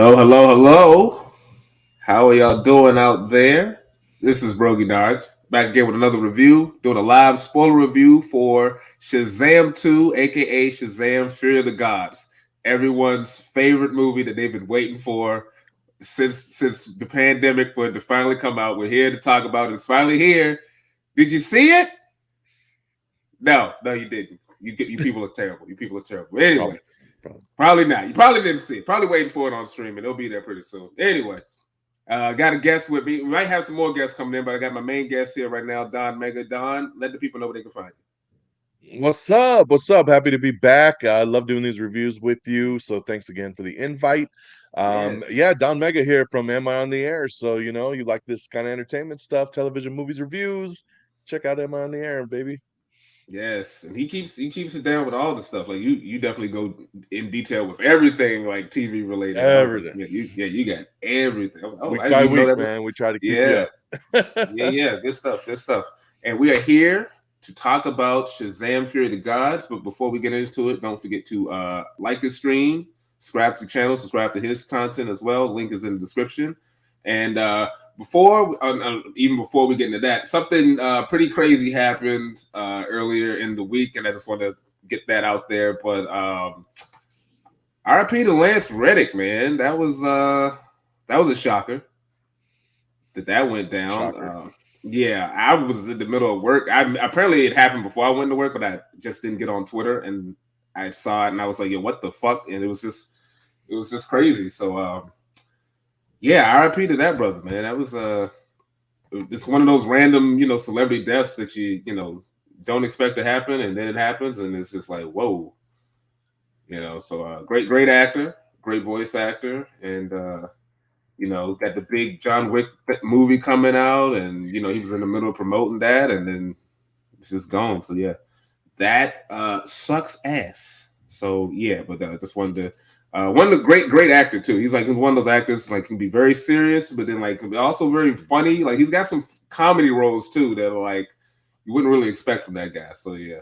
Hello, hello, hello. How are y'all doing out there? This is BrogiNaric back again with another review, doing a live spoiler review for Shazam 2, aka Shazam Fear of the Gods. Everyone's favorite movie that they've been waiting for since the pandemic for it to finally come out. We're here to talk about it. It's finally here. Did you see it? No, you didn't. You people are terrible. You people are terrible. Anyway. Probably not. You probably didn't see it. Probably waiting for it on streaming. It'll be there pretty soon. Anyway, got a guest with me. We might have some more guests coming in, but I got my main guest here right now, Don Mega. Don, let the people know where they can find you. What's up? What's up? Happy to be back. I love doing these reviews with you. So thanks again for the invite. Yes. Yeah, Don Mega here from Am I on the Air? So you like this kind of entertainment stuff, television, movies, reviews. Check out Am I on the Air, baby. Yes, and he keeps it down with all the stuff. Like you definitely go in detail with everything like TV related. I was like, Everything. you got everything. Oh, Week I didn't by even know week, that. man. We try to keep you Yeah, up. yeah. Good stuff. And we are here to talk about Shazam Fury of the Gods. But before we get into it, don't forget to like the stream, subscribe to the channel, subscribe to his content as well. Link is in the description. And even before we get into that, something pretty crazy happened earlier in the week, and I just want to get that out there. But RIP to Lance Reddick, man. That was a shocker that went down. Yeah, I was in the middle of work. Apparently it happened before I went to work, but I just didn't get on Twitter, and I saw it, and I was like, "Yo, what the fuck?" And it was just crazy. So, yeah, RIP to that brother, man. That was it's one of those random, celebrity deaths that you don't expect to happen, and then it happens, and it's just like, whoa, So, great actor, great voice actor, and got the big John Wick movie coming out, and he was in the middle of promoting that, and then it's just gone. So yeah, that sucks ass. So yeah, but just wanted to. One of the great actor too. He's one of those actors can be very serious, but then can be also very funny. Like he's got some comedy roles too that are you wouldn't really expect from that guy. So yeah.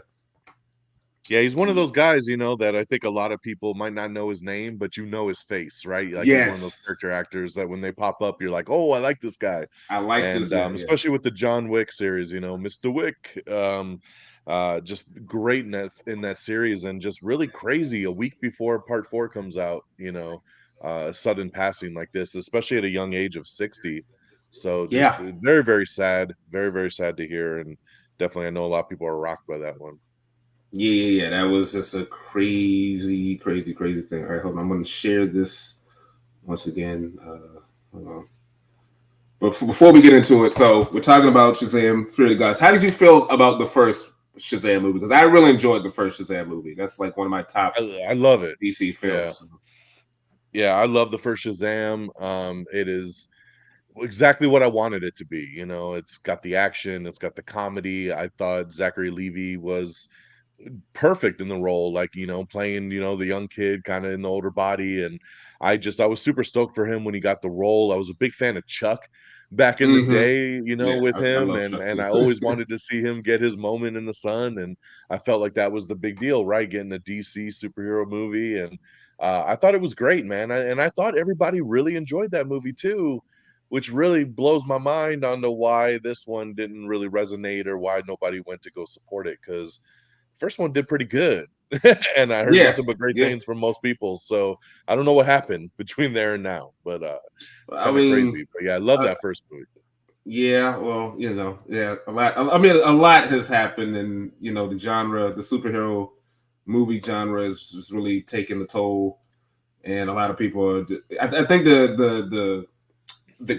Yeah, he's one of those guys, that I think a lot of people might not know his name, but his face, right? Like he's one of those character actors that when they pop up, you're like, oh, I like this guy. I like this guy, especially with the John Wick series, Mr. Wick, just great in that series, and just really crazy. A week before Part 4 comes out, a sudden passing like this, especially at a young age of 60. So just very, very sad to hear, and definitely I know a lot of people are rocked by that one. Yeah. That was just a crazy thing. All right, hold on. I'm going to share this once again. Hold on. But before we get into it, so we're talking about Shazam, Fear of the Gods. How did you feel about the first Shazam movie? Because I really enjoyed the first Shazam movie. That's one of my top. I love it. DC films. Yeah, I love the first Shazam. It is exactly what I wanted it to be. It's got the action, it's got the comedy. I thought Zachary Levi was perfect in the role, playing the young kid kind of in the older body, and I was super stoked for him when he got the role. I was a big fan of Chuck back in the day, with him, and I always wanted to see him get his moment in the sun, and I felt like that was the big deal, right? Getting a DC superhero movie, and I thought it was great, man. I thought everybody really enjoyed that movie too, which really blows my mind on to why this one didn't really resonate or why nobody went to go support it, because first one did pretty good. And I heard nothing but great things from most people. So I don't know what happened between there and now, but it's kind of crazy. But yeah, I love that first movie. Yeah, well, a lot. I mean, a lot has happened, and the genre, the superhero movie genre, is really taking the toll, and a lot of people are. I think the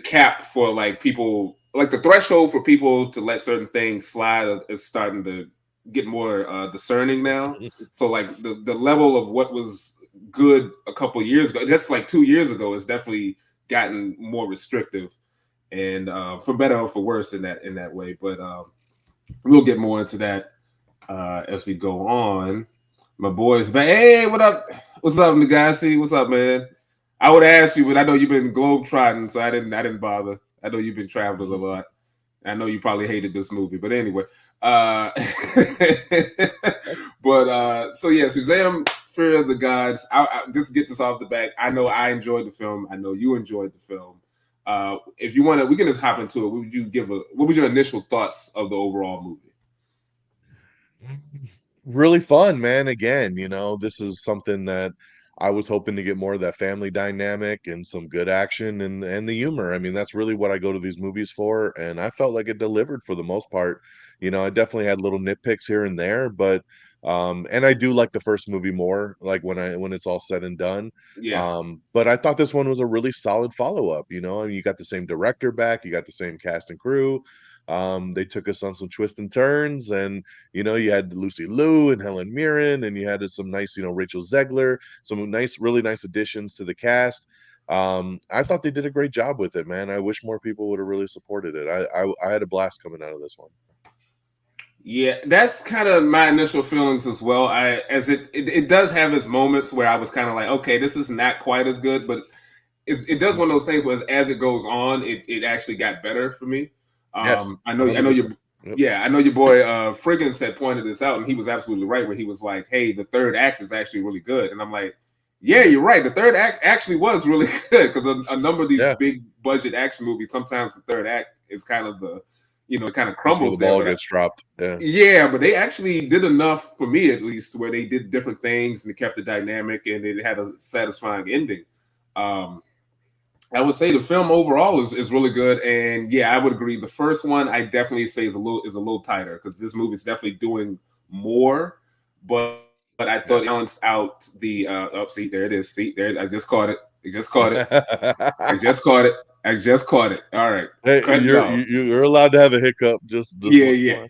cap for people, the threshold for people to let certain things slide is starting to get more discerning now. So the level of what was good a couple years ago, that's 2 years ago, is definitely gotten more restrictive, and for better or for worse in that way. But we'll get more into that as we go on. My boys back. Hey, what up? What's up, Nagasi? What's up, man? I would ask you, but I know you've been globetrotting, so I didn't bother. I know you've been traveling a lot. I know you probably hated this movie, but anyway. So yeah, Shazam Fury of the Gods. I just get this off the back. I know I enjoyed the film. I know you enjoyed the film. If you want to, we can just hop into it. What was your initial thoughts of the overall movie? Really fun, man. Again, this is something that I was hoping to get more of that family dynamic and some good action and the humor. I mean, that's really what I go to these movies for, and I felt like it delivered for the most part. I definitely had little nitpicks here and there, but and I do like the first movie more, like when it's all said and done. Yeah, But I thought this one was a really solid follow-up. I mean, you got the same director back, you got the same cast and crew. They took us on some twists and turns, and you had Lucy Liu and Helen Mirren, and you had some nice, Rachel Zegler, some really nice additions to the cast. I thought they did a great job with it, man. I wish more people would have really supported it. I had a blast coming out of this one. yeah, that's kind of my initial feelings as well. It does have its moments where I was kind of like, okay, this is not quite as good, but it does one of those things where as it goes on, it actually got better for me. Yes, I know your Yep. yeah, I know your boy Friggins had pointed this out, and he was absolutely right. Where he was like, "Hey, the third act is actually really good," and I'm like, "Yeah, you're right. The third act actually was really good because a number of these big budget action movies, sometimes the third act is kind of it kind of That's where crumbles the ball gets dropped. Yeah, but they actually did enough for me, at least, where they did different things and they kept it dynamic and it had a satisfying ending. I would say the film overall is really good, and yeah, I would agree. The first one, I definitely say is a little tighter because this movie is definitely doing more, but I thought it balanced out the. See, there it is. See, there. I just caught it. I just caught it. I just caught it. I just caught it. All right, Hey, you're allowed to have a hiccup. Just yeah.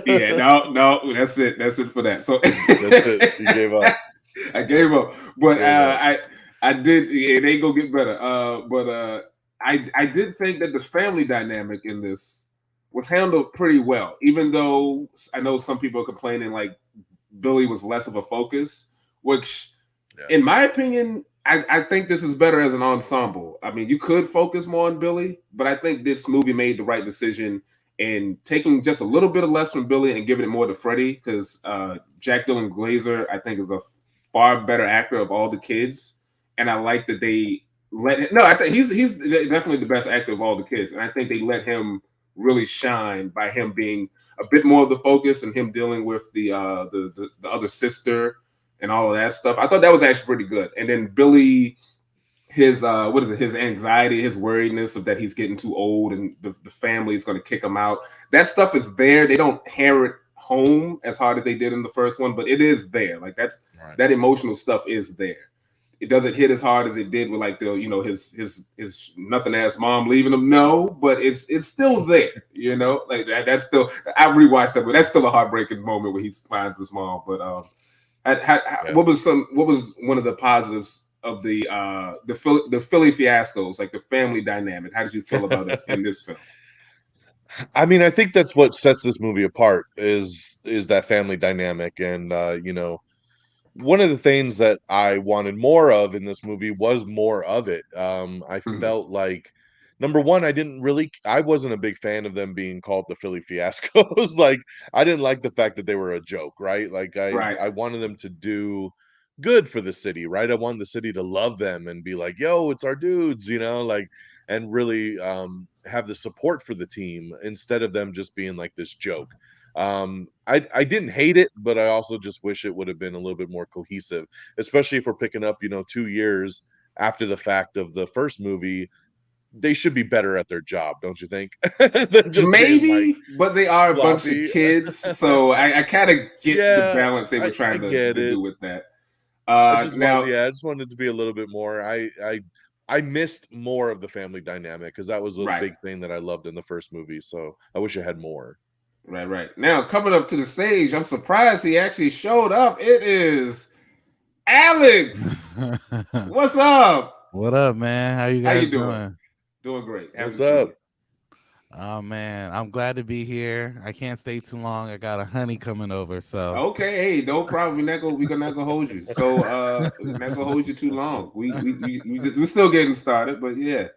Yeah, no, that's it. That's it for that. So that's it. You gave up. I gave up, but I did. Yeah, they go get better. But I did think that the family dynamic in this was handled pretty well, even though I know some people are complaining like Billy was less of a focus, which, in my opinion, I think this is better as an ensemble. I mean, you could focus more on Billy, but I think this movie made the right decision in taking just a little bit of less from Billy and giving it more to Freddie, because Jack Dylan Glazer, I think, is a far better actor of all the kids, and I like that they let him. No, I think he's definitely the best actor of all the kids, and I think they let him really shine by him being a bit more of the focus and him dealing with the other sister and all of that stuff. I thought that was actually pretty good. And then Billy, his his anxiety, his worriedness of that he's getting too old and the family is going to kick him out. That stuff is there. They don't hammer it home as hard as they did in the first one, but it is there. Like that emotional stuff is there. It doesn't hit as hard as it did with like his nothing ass mom leaving him. No, but it's still there. Like that's still, I rewatched that, but that's still a heartbreaking moment when he finds his mom. But what was one of the positives of the Philly fiascos, like the family dynamic? How did you feel about it in this film? I mean, I think that's what sets this movie apart is that family dynamic, and one of the things that I wanted more of in this movie was more of it. I felt like, number one, I wasn't a big fan of them being called the Philly Fiascos. Like, I didn't like the fact that they were a joke, right? Like, I wanted them to do good for the city, right? I wanted the city to love them and be like, yo, it's our dudes, like, and really have the support for the team instead of them just being like this joke. I didn't hate it, but I also just wish it would have been a little bit more cohesive, especially if we're picking up 2 years after the fact of the first movie. They should be better at their job, don't you think? Than just Maybe, like but they are a bunch sloppy. of kids, so I kind of get the Yeah, balance they were trying to do with that. I just wanted it to be a little bit more. I missed more of the family dynamic because that was a big thing that I loved in the first movie. So I wish I had more. Right. Now, coming up to the stage, I'm surprised he actually showed up. It is Alex. What's up? What up, man? How you guys doing? Doing great. What's up? Oh man, I'm glad to be here. I can't stay too long. I got a honey coming over, so okay. Hey, no problem. We're not gonna hold you. So we're not gonna hold you too long. We're still getting started, but yeah.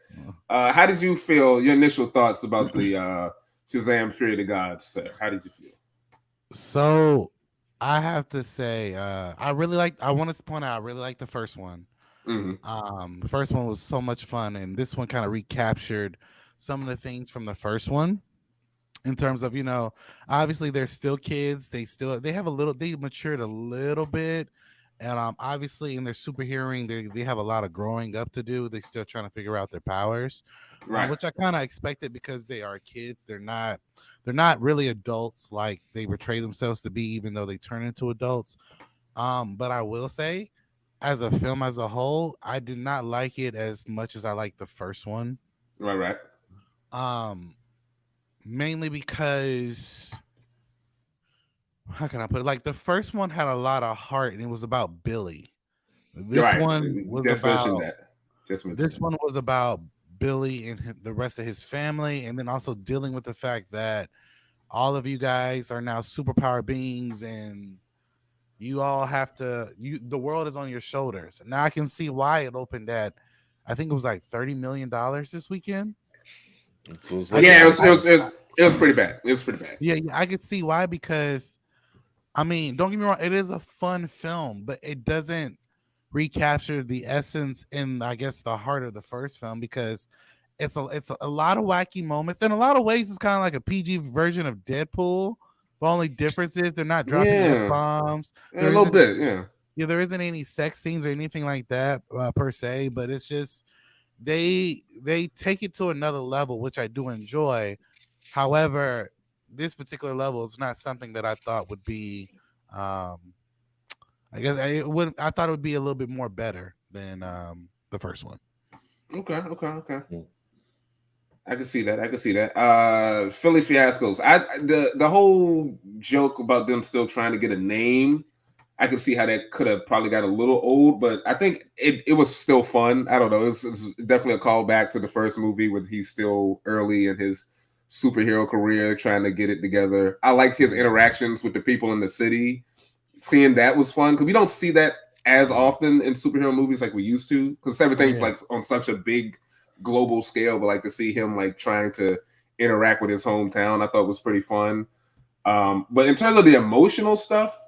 How did you feel? Your initial thoughts about the Shazam Fury of the Gods, sir? How did you feel? So I have to say, I really like. I want to point out, I really like the first one. Hmm. The first one was so much fun, and this one kind of recaptured some of the things from the first one in terms of, obviously they're still kids. They have a little, they matured a little bit, and obviously in their superheroing, they have a lot of growing up to do. They still trying to figure out their powers, Right. which I kind of expected because they are kids. They're not really adults like they portray themselves to be, even though they turn into adults. But I will say, as a film as a whole, I did not like it as much as I liked the first one. Right. Right. Um, Mainly because, how can I put it? Like, the first one had a lot of heart and it was about Billy. You're This right. one was Just mentioned about that. Just mentioned this that. one was about Billy and the rest of his family, and then also dealing with the fact that all of you guys are now superpower beings, and you all have to, the world is on your shoulders. Now I can see why it opened at, I think it was like $30 million this weekend. It was I looking could Yeah, it like was. it. It was. It was. It was pretty bad. It was pretty bad. yeah, I could see why, because I mean, don't get me wrong, it is a fun film, but it doesn't recapture the essence and, I guess, the heart of the first film, because it's a lot of wacky moments. In a lot of ways, it's kind of like a PG version of Deadpool. The only difference is they're not dropping F Yeah, bombs. a There little isn't bit. Yeah. there isn't any sex scenes or anything like that, per se, but it's just they take it to another level, which I do enjoy. However, this particular level is not something that I thought would be. Um, I guess I thought it would be a little bit more better than the first one. Okay. Okay. Okay. Mm. I can see that. I can see that. Philly fiascos. The whole joke about them still trying to get a name. I could see how that could have probably got a little old, but I think it was still fun. I don't know. It's definitely a callback to the first movie when he's still early in his superhero career, trying to get it together. I like his interactions with the people in the city. Seeing that was fun because we don't see that as often in superhero movies like we used to, because everything's Yeah, like on such a big global scale. But like to see him like trying to interact with his hometown, I thought was pretty fun. But in terms of the emotional stuff,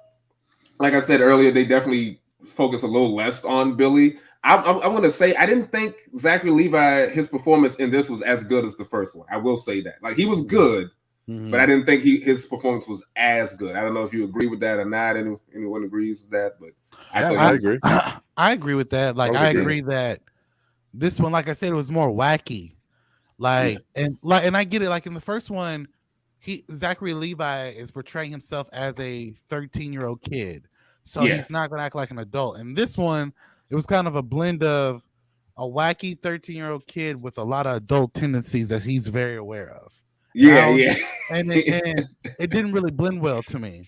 like I said earlier, they definitely focus a little less on Billy. I'm going to say I didn't think Zachary Levi, his performance in this was as good as the first one. I will say that. Like he was good, but mm-hmm. I didn't think his performance was as good. I don't know if you agree with that or not. Anyone agrees with that, but I Yeah, thought he I I was. agree. I agree with that. I Like, would I agree. agree that this one, like I said, it was more wacky. Yeah, And I get it. Like in the first one, he Zachary Levi is portraying himself as a 13-year-old kid, so yeah, he's not going to act like an adult. In this one, it was kind of a blend of a wacky 13-year-old kid with a lot of adult tendencies that he's very aware of, and I yeah, don't. yeah. And it didn't really blend well to me.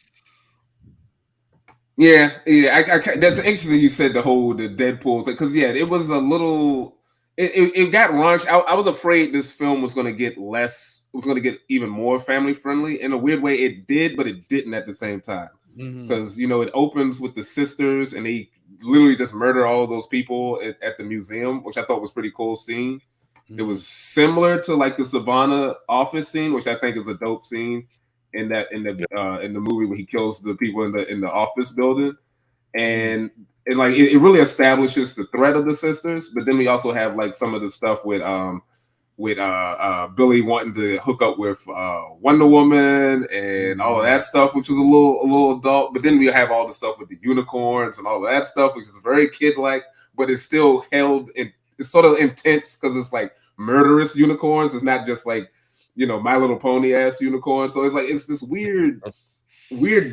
Yeah, yeah. That's interesting. You said the Deadpool thing because yeah, it was a little. It got launched. I was afraid this film was going to get less. It was going to get even more family friendly. In a weird way, it did, but it didn't at the same time. Mm-hmm. Because it opens with the sisters, and they literally just murder all of those people at the museum, which I thought was pretty cool scene. It Mm-hmm. was similar to like the Savannah office scene, which I think is a dope scene Yeah. in the movie when he kills the people in the office building, Mm-hmm. and it really establishes the threat of the sisters. But then we also have like some of the stuff with Billy wanting to hook up with Wonder Woman and all of Mm-hmm. that stuff, which was a little adult. But then we have all the stuff with the unicorns and all of that stuff, which is very kid like, but it's still held in. It's sort of intense because it's like murderous unicorns. It's not just like My Little Pony ass unicorn. So it's like it's this weird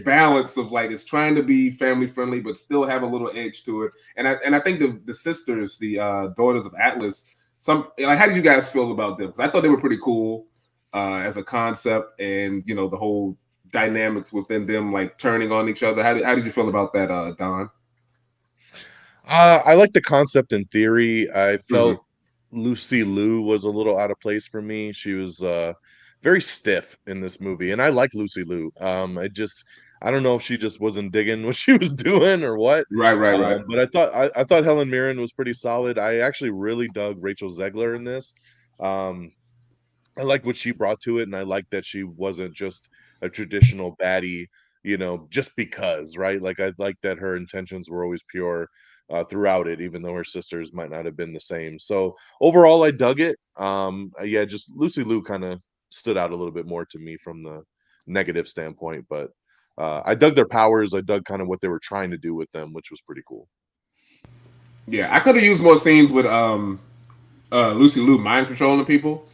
balance of like it's trying to be family friendly but still have a little edge to it. And I think the sisters, the daughters of Atlas, some like how did you guys feel about them? Because I thought they were pretty cool as a concept, and the whole dynamics within them like turning on each other. How did you feel about that, Don? I like the concept in theory. I Hmm. felt Lucy Liu was a little out of place for me. She was very stiff in this movie, and I like Lucy Liu. I don't know if she just wasn't digging what she was doing or what. Right, right, right. But I thought Helen Mirren was pretty solid. I actually really dug Rachel Zegler in this. Um, I like what she brought to it, and I like that she wasn't just a traditional baddie. just because, right? Like I like that her intentions were always pure throughout it, even though her sisters might not have been the same. So overall, I dug it. Yeah, just Lucy Liu kind of stood out a little bit more to me from the negative standpoint, but I dug their powers. I dug kind of what they were trying to do with them, which was pretty cool. Yeah, I could have used more scenes with Lucy Liu mind controlling people.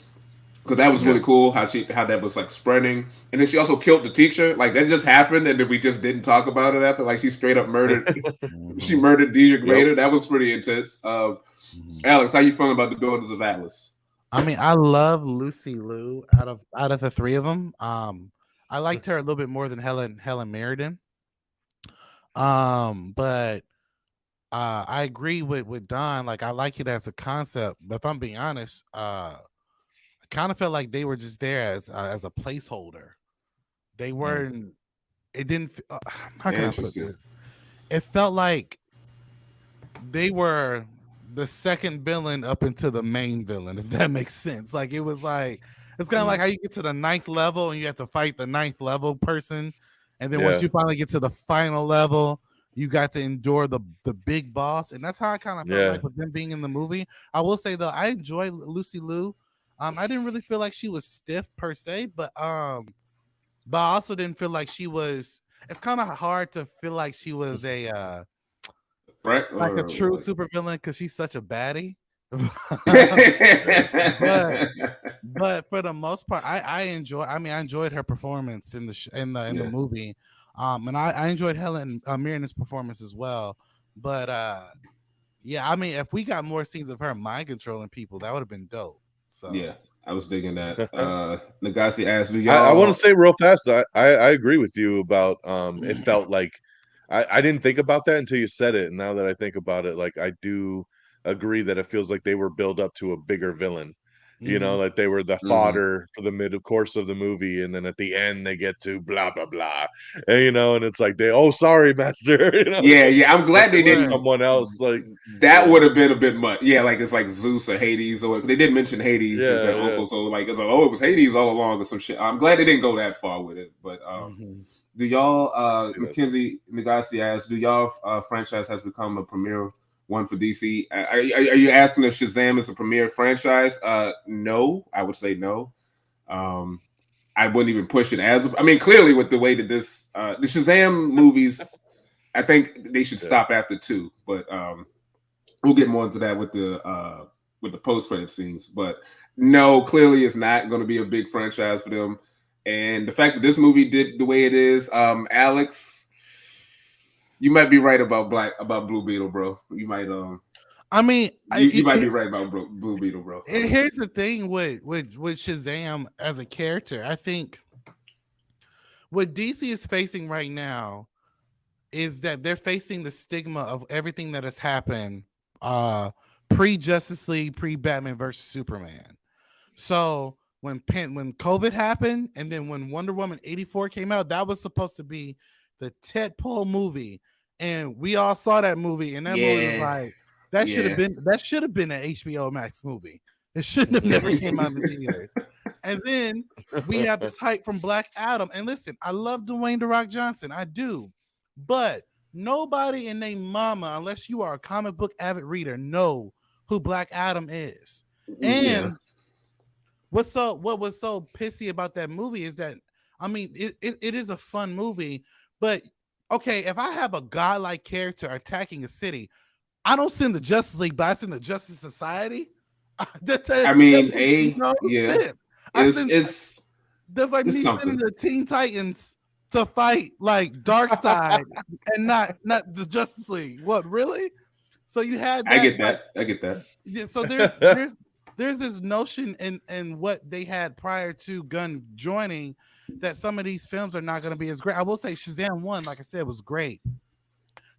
Because that was really cool how that was like spreading, and then she also killed the teacher. Like that just happened, and then we just didn't talk about it after. Like she straight up murdered. She murdered Deidre Vader. That was pretty intense. Alex, how you feeling about the Daughters of Atlas? I mean, I love Lucy Liu out of the three of them. I liked her a little bit more than Helen Mirren. But I agree with Don. Like I like it as a concept, but if I'm being honest, I kind of felt like they were just there as a placeholder. They weren't. It didn't. How can I put it? It felt like they were the second villain up into the main villain, if that makes sense. Like it was like it's kind of like how you get to the 9th level and you have to fight the 9th level person, and then once you finally get to the final level, you got to endure the big boss, and that's how I kind of felt like with them being in the movie. I will say though, I enjoy Lucy Liu. I didn't really feel like she was stiff per se, but I also didn't feel like she was. It's kind of hard to feel like she was a like a true supervillain because she's such a baddie. but for the most part, I enjoyed her performance in the movie, and I enjoyed Helen Mirren's performance as well. But yeah, I mean, if we got more scenes of her mind controlling people, that would have been dope. So yeah, I was digging that. Nagasi asked me, I want to say real fast, I agree with you about it felt like I didn't think about that until you said it, and now that I think about it, like I do agree that it feels like they were built up to a bigger villain. Like they were the fodder for the mid course of the movie, and then at the end they get to blah blah blah, and it's like sorry, master. Yeah, I'm glad they didn't. Someone else like that would have been a bit much. Yeah, like it's like Zeus or Hades, or they didn't mention Hades as their uncle, so like it's like it was Hades all along or some shit. I'm glad they didn't go that far with it, but do y'all Mackenzie Nagasi asks, do y'all franchise has become a premier one for DC? Are you asking if Shazam is a premier franchise? No, I would say no. I wouldn't even push it as. I mean, clearly with the way that this the Shazam movies, I think they should stop after 2. But we'll get more into that with the post credit scenes. But no, clearly it's not going to be a big franchise for them. And the fact that this movie did the way it is, Alex, you might be right about Blue Beetle, bro. You might I mean, you might be right about Blue Beetle, bro. Here's the thing with Shazam as a character. I think what DC is facing right now is that they're facing the stigma of everything that has happened pre-Justice League, pre-Batman versus Superman. So when COVID happened, and then when Wonder Woman 84 came out, that was supposed to be the tentpole movie, and we all saw that movie, and that movie was like that should have been an HBO Max movie. It shouldn't have never came out in the theaters. And then we have this hype from Black Adam. And listen, I love Dwayne "The Rock" Johnson, I do, but nobody in their mama, unless you are a comic book avid reader, know who Black Adam is. And what was so pissy about that movie is that, I mean, it is a fun movie, but okay, if I have a godlike character attacking a city, I don't send the Justice League, but I send the Justice Society. It's like me sending the Teen Titans to fight like Darkseid and not the Justice League. What, really? So you had that. I get that. Yeah, so there's this notion in what they had prior to Gunn joining that some of these films are not going to be as great. I will say Shazam 1, like I said, was great.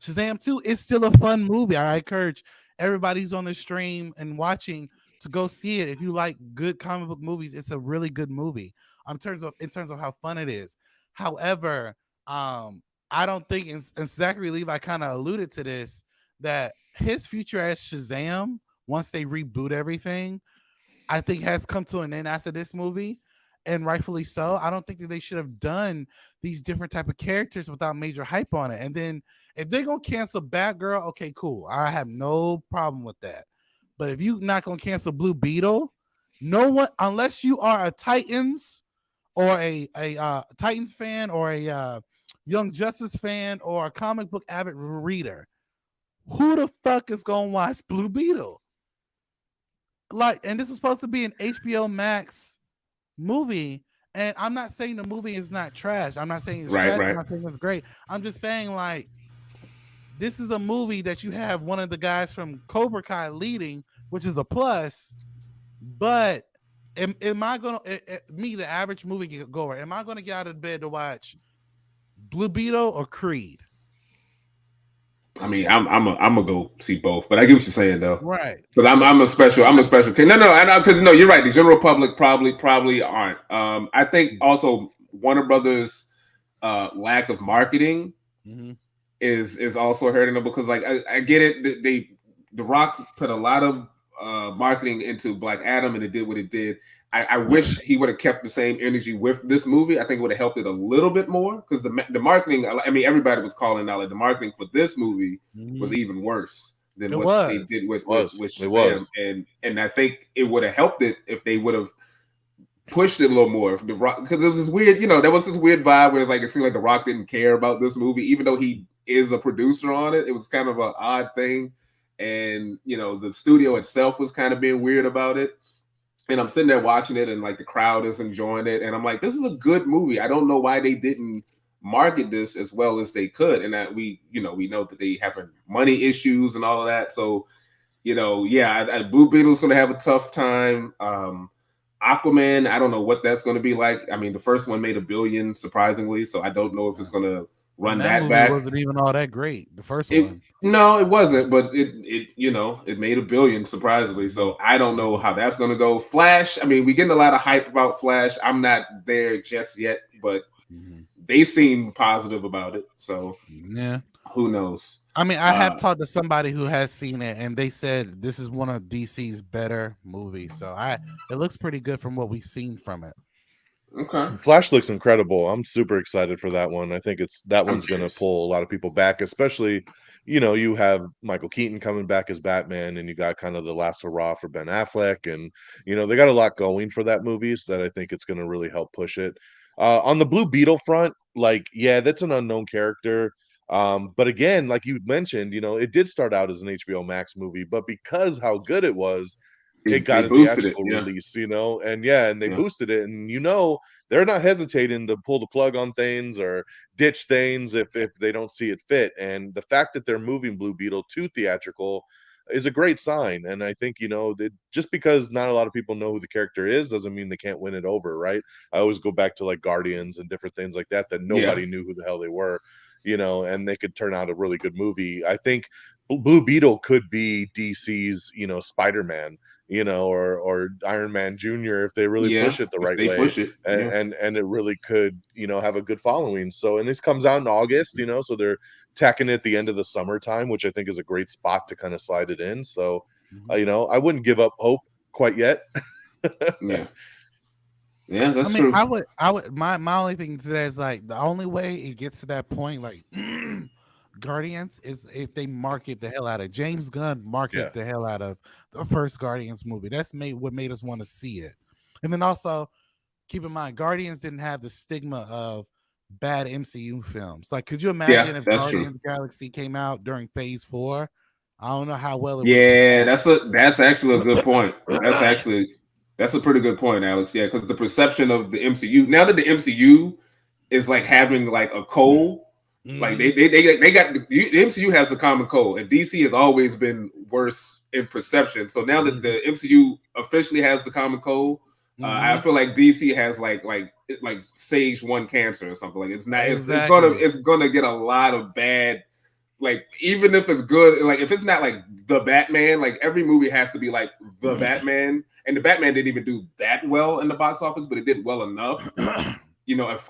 Shazam 2 is still a fun movie. I encourage everybody who's on the stream and watching to go see it. If you like good comic book movies, it's a really good movie in terms of how fun it is. However, I don't think, and Zachary Levi kind of alluded to this, that his future as Shazam, once they reboot everything, I think has come to an end after this movie. and rightfully so. I don't think that they should have done these different type of characters without major hype on it. And then if they're gonna cancel Batgirl, okay, cool. I have no problem with that. But if you're not gonna cancel Blue Beetle, no one, unless you are a Titans or a Titans fan or a Young Justice fan or a comic book avid reader, who the fuck is gonna watch Blue Beetle? Like, and this was supposed to be an HBO Max movie, and I'm not saying the movie is not trash. I'm not saying it's trash. I'm not saying it's great. I'm just saying, like, this is a movie that you have one of the guys from Cobra Kai leading, which is a plus. But am I gonna me, the average movie goer, am I gonna get out of bed to watch Blue Beetle or Creed? I mean, I'm gonna go see both, but I get what you're saying though, right? Because I'm a special case. No, I know, because you're right. The general public probably aren't. I think also Warner Brothers' lack of marketing is also hurting them, because like I get it. The Rock put a lot of marketing into Black Adam, and it did what it did. I wish he would have kept the same energy with this movie. I think it would have helped it a little bit more, because the marketing, I mean, everybody was calling out, like, the marketing for this movie was even worse than they did with Shazam. And I think it would have helped it if they would have pushed it a little more. The Rock, because it was this weird, there was this weird vibe where it's like, it seemed like The Rock didn't care about this movie, even though he is a producer on it. It was kind of an odd thing. And, the studio itself was kind of being weird about it. And I'm sitting there watching it, and like the crowd is enjoying it. And I'm like, this is a good movie. I don't know why they didn't market this as well as they could. And that we know that they have money issues and all of that. So, Blue Beetle's going to have a tough time. Aquaman, I don't know what that's going to be like. I mean, the first one made $1 billion, surprisingly. So I don't know if it's going to run that movie back. Wasn't even all that great. The first one. No, it wasn't, but it made $1 billion, surprisingly. So I don't know how that's going to go. Flash, I mean, we're getting a lot of hype about Flash. I'm not there just yet, but they seem positive about it. So yeah, who knows? I mean, I have talked to somebody who has seen it, and they said this is one of DC's better movies. So it looks pretty good from what we've seen from it. Okay. Flash looks incredible. I'm super excited for that one. I think that one's going to pull a lot of people back, especially, you have Michael Keaton coming back as Batman, and you got kind of the last hurrah for Ben Affleck, and they got a lot going for that movie, so that I think it's going to really help push it. On the Blue Beetle front, like, yeah, that's an unknown character. But again, like you mentioned, it did start out as an HBO Max movie, but because how good it was, it got a theatrical release, and they boosted it, and they're not hesitating to pull the plug on things or ditch things if they don't see it fit. And the fact that they're moving Blue Beetle to theatrical is a great sign. And I think, that just because not a lot of people know who the character is doesn't mean they can't win it over, right? I always go back to like Guardians and different things like that nobody knew who the hell they were, and they could turn out a really good movie. I think Blue Beetle could be DC's, Spider-Man, or Iron Man Jr. if they really push it the right way. Push it. And it really could, have a good following. So, and this comes out in August, so they're tacking it at the end of the summertime, which I think is a great spot to kind of slide it in. So, I wouldn't give up hope quite yet. Yeah, that's true. I would. My only thing today is like the only way it gets to that point, like Guardians, is if they market the hell out of James Gunn, the hell out of the first Guardians movie. That's what made us want to see it. And then also keep in mind, Guardians didn't have the stigma of bad MCU films. Like, could you imagine if Guardians of the Galaxy came out during Phase 4? I don't know how well it would. That's actually a good point. That's a pretty good point, Alex. Yeah, because the perception of the MCU, now that the MCU is like having like a cold, like they got the MCU has the common cold, and DC has always been worse in perception. So now that the MCU officially has the common cold, I feel like DC has like stage 1 cancer or something. Like, it's not. It's gonna get a lot of bad. Like, even if it's good, like if it's not like the Batman, like every movie has to be like the Batman. And the Batman didn't even do that well in the box office, but it did well enough. A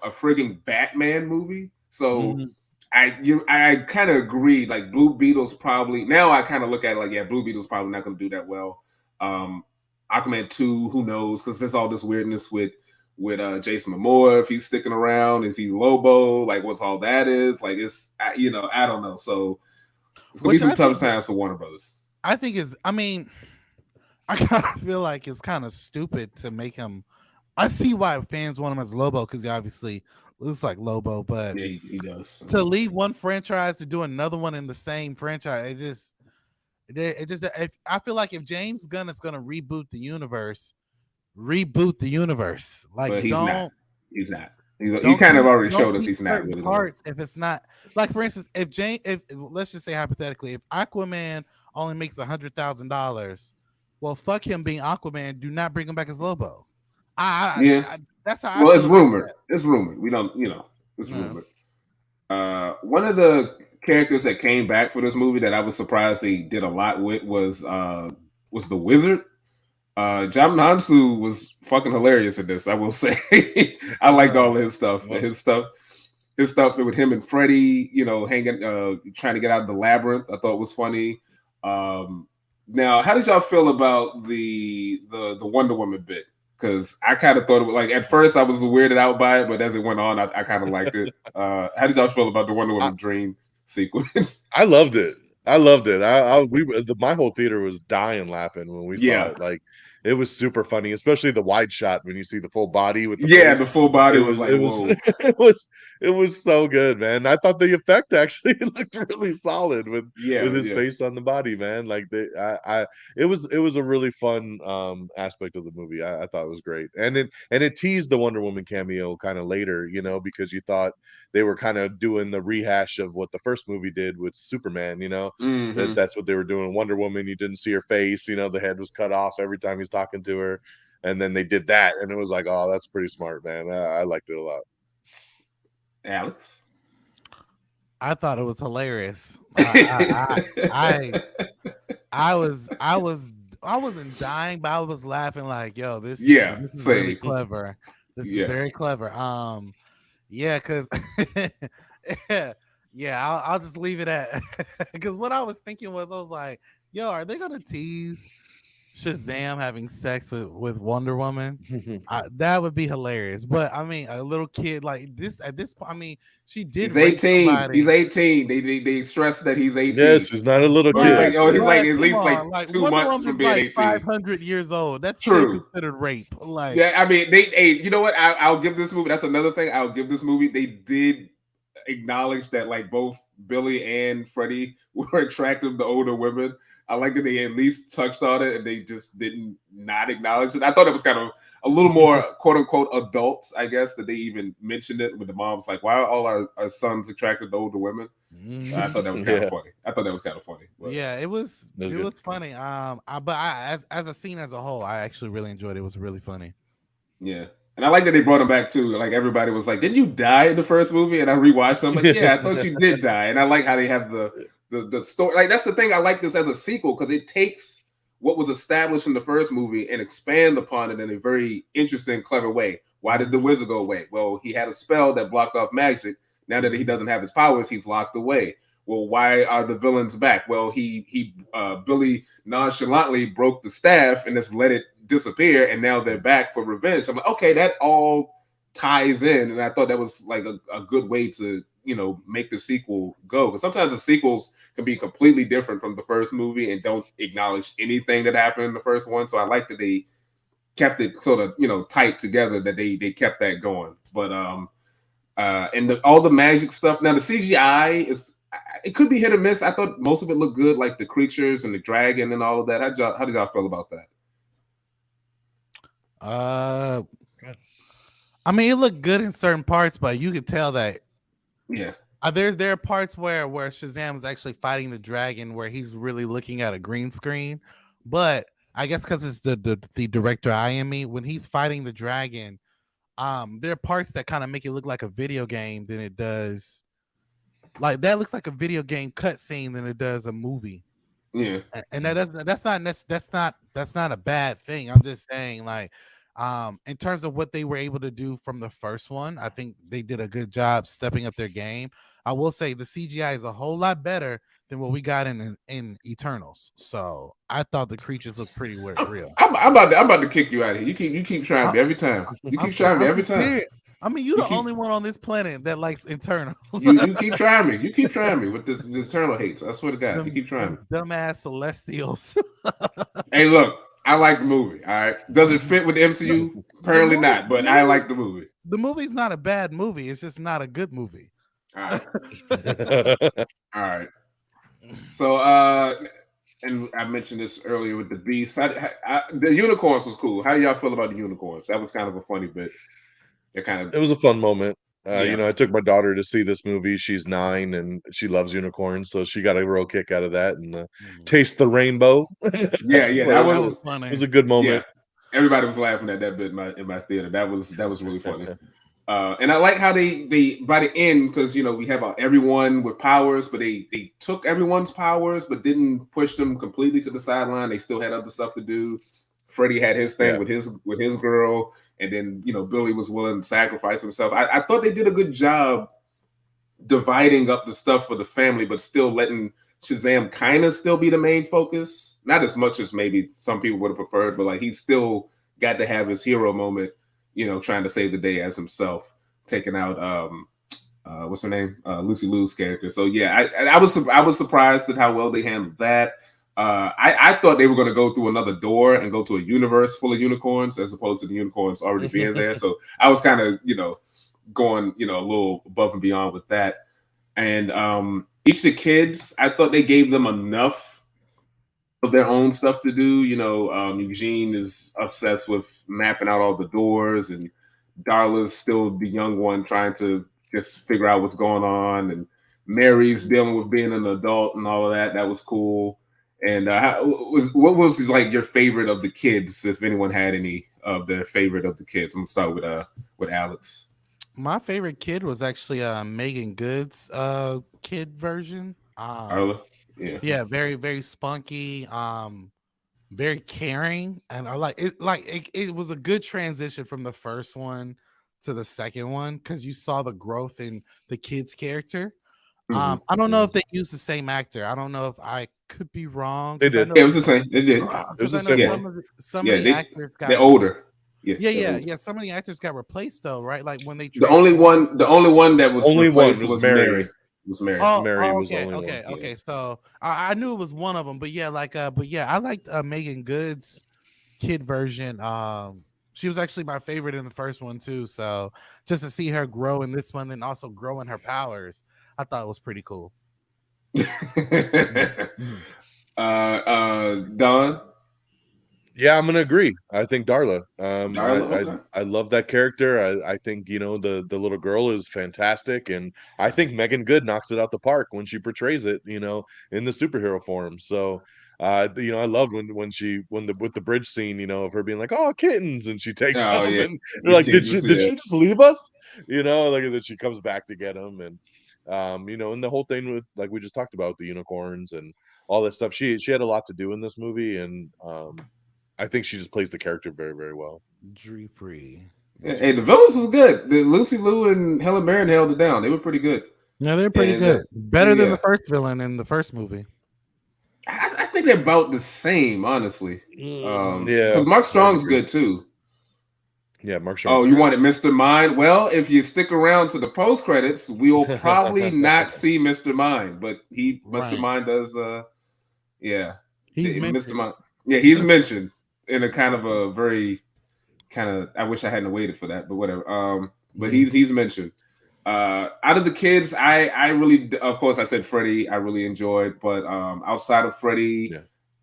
frigging Batman movie. So I kind of agree. Like, Blue Beetle's probably, now I kind of look at it like, yeah, Blue Beetle's probably not going to do that well. Aquaman 2, who knows? Because there's all this weirdness with with Jason Momoa, if he's sticking around. Is he Lobo? Like, what's all that is? Like, it's I don't know. So it's gonna be some tough times for Warner Brothers. I think I kind of feel like it's kind of stupid to make him. I see why fans want him as Lobo because he obviously looks like Lobo, but yeah, he does. To leave one franchise to do another one in the same franchise, I feel like if James Gunn is going to reboot the universe. Like, but he's don't. He's not. He kind of already showed us he's not really parts. If it's not like, for instance, if let's just say hypothetically, if Aquaman only makes $100,000, well, fuck him being Aquaman. Do not bring him back as Lobo. That's how. Well, it's rumored. It's rumored. We don't. It's rumored. One of the characters that came back for this movie that I was surprised they did a lot with was the Wizard. John Hansu was fucking hilarious in this. I will say, I liked all his stuff. His stuff with him and Freddy, hanging, trying to get out of the labyrinth. I thought was funny. Now, how did y'all feel about the Wonder Woman bit? Because I kind of thought it was like, at first I was weirded out by it, but as it went on, I kind of liked it. How did y'all feel about the Wonder Woman dream sequence? I loved it. My whole theater was dying laughing when we saw it. Like, it was super funny, especially the wide shot when you see the full body with the face. The full body was like, whoa. It was so good, man. I thought the effect actually looked really solid with his face on the body, man. Like, it was a really fun aspect of the movie. I thought it was great, and it teased the Wonder Woman cameo kind of later, because you thought they were kind of doing the rehash of what the first movie did with Superman. That's what they were doing. Wonder Woman, you didn't see her face. The head was cut off every time he's talking to her, and then they did that, and it was like, oh, that's pretty smart, man. I liked it a lot. Alex, I thought it was hilarious. I wasn't dying, but I was laughing like, yo, this is really clever. This is very clever. Because I'll just leave it at, because what I was thinking was, I was like, yo, are they gonna tease Shazam having sex with Wonder Woman? That would be hilarious. But I mean, a little kid like this at this point, I mean, she did. He's 18. He's 18. They stress that he's 18. Yes, he's not a little kid. He's like at least like 2 months from being 18. 500 years old. That's true. Considered rape. Like, yeah, I mean, you know what? I'll give this movie. That's another thing. I'll give this movie. They did acknowledge that like both Billy and Freddie were attracted to older women. I like that they at least touched on it and they just didn't not acknowledge it. I thought it was kind of a little more quote unquote adults, I guess, that they even mentioned it when the mom was like, why are all our sons attracted to older women? I thought that was kind of funny. But, it was funny. But as a scene as a whole, I actually really enjoyed it. It was really funny. Yeah. And I like that they brought him back too. Like, everybody was like, didn't you die in the first movie? And I rewatched them. Like, yeah, I thought you did die. And I like how they have the story. Like, that's the thing. I like this as a sequel because it takes what was established in the first movie and expand upon it in a very interesting, clever way. Why did the wizard go away? Well, he had a spell that blocked off magic. Now that he doesn't have his powers, he's locked away. Well, why are the villains back? Well, Billy nonchalantly broke the staff and just let it disappear, and now they're back for revenge. I'm like, okay, that all ties in, and I thought that was like a good way to make the sequel go, because sometimes the sequels can be completely different from the first movie and don't acknowledge anything that happened in the first one. So I like that they kept it sort of tight together, that they kept that going. But and all the magic stuff, now the CGI it could be hit or miss. I thought most of it looked good, like the creatures and the dragon and all of that. How did y'all feel about that? I mean, it looked good in certain parts, but you could tell that there are parts where Shazam is actually fighting the dragon where he's really looking at a green screen. But I guess because it's the director eye in me, when he's fighting the dragon, there are parts that kind of make it look like a video game than it does. Like, that looks like a video game cutscene than it does a movie. Yeah, and that's not a bad thing. I'm just saying, like, in terms of what they were able to do from the first one, I think they did a good job stepping up their game. I will say the CGI is a whole lot better than what we got in Eternals. So I thought the creatures looked pretty real. I'm about to kick you out of here. You keep trying me every time. You keep trying me every time. I mean, you're the only one on this planet that likes Eternals. You keep trying me. You keep trying me with this Eternal hates. I swear to God, you keep trying me. Dumbass Celestials. Hey, look, I like the movie. All right, does it fit with the MCU? Apparently not, but I like the movie. The movie's not a bad movie. It's just not a good movie. All right. All right. So, and I mentioned this earlier with the beast. The unicorns was cool. How do y'all feel about the unicorns? That was kind of a funny bit. It was a fun moment. I took my daughter to see this movie. She's 9 and she loves unicorns, so she got a real kick out of that. And taste the rainbow. Yeah, so that was funny. It was a good moment. Yeah. Everybody was laughing at that bit in my theater. That was really funny. And I like how they by the end, because we have everyone with powers, but they took everyone's powers but didn't push them completely to the sideline. They still had other stuff to do. Freddie had his thing with his girl, and then Billy was willing to sacrifice himself. I thought they did a good job dividing up the stuff for the family, but still letting Shazam kind of still be the main focus. Not as much as maybe some people would have preferred, but like he still got to have his hero moment, trying to save the day as himself, taking out what's her name, Lucy Liu's character. So yeah, I was surprised at how well they handled that. I thought they were going to go through another door and go to a universe full of unicorns as opposed to the unicorns already being there. So I was kind of, going, a little above and beyond with that. And each of the kids, I thought they gave them enough of their own stuff to do. Eugene is obsessed with mapping out all the doors, and Darla's still the young one trying to just figure out what's going on. And Mary's dealing with being an adult and all of that. That was cool. And what was like your favorite of the kids, if anyone had any of their favorite of the kids? I'm gonna start with Alex. My favorite kid was actually Megan Good's kid version. Arla? Yeah, very, very spunky, very caring, and I like it. It was a good transition from the first one to the second one because you saw the growth in the kid's character. I don't know if they used the same actor. I don't know if I could be wrong. They did. It was the same. They did. It was the same. Some of the actors got they're older. Yeah. Some of the actors got replaced though, right? Like when they the only one that was replaced was Mary. Was Mary. Mary was the only one. Okay. So I knew it was one of them, but yeah, I liked Megan Good's kid version. She was actually my favorite in the first one too. So just to see her grow in this one and also grow in her powers, I thought it was pretty cool. Don? Yeah, I'm gonna agree. I think Darla. Okay. I love that character. I think the little girl is fantastic, and I think Megan Good knocks it out the park when she portrays it, in the superhero form. So, I loved when with the bridge scene, of her being like, "Oh, kittens," and she takes them, and they're like, "Did she just leave us?" Like, and then she comes back to get them, and and the whole thing with, like we just talked about, the unicorns and all that stuff. She had a lot to do in this movie, and I think she just plays the character very, very well. Hey, the villains was good. Lucy Liu and Helen Mirren held it down. They were pretty good. Yeah, they're pretty good. Better than the first villain in the first movie. I think they're about the same, honestly. Because Mark Strong's good too. Yeah, Mark Strong. Oh, you wanted Mr. Mind? Well, if you stick around to the post credits, we'll probably not see Mr. Mind, but Mr. Mind does. He's Mr. Mind. Yeah, he's mentioned in a kind of a very I wish I hadn't waited for that, but whatever. But he's mentioned. Out of the kids, I really, of course, I said Freddie. I really enjoyed, but outside of Freddie,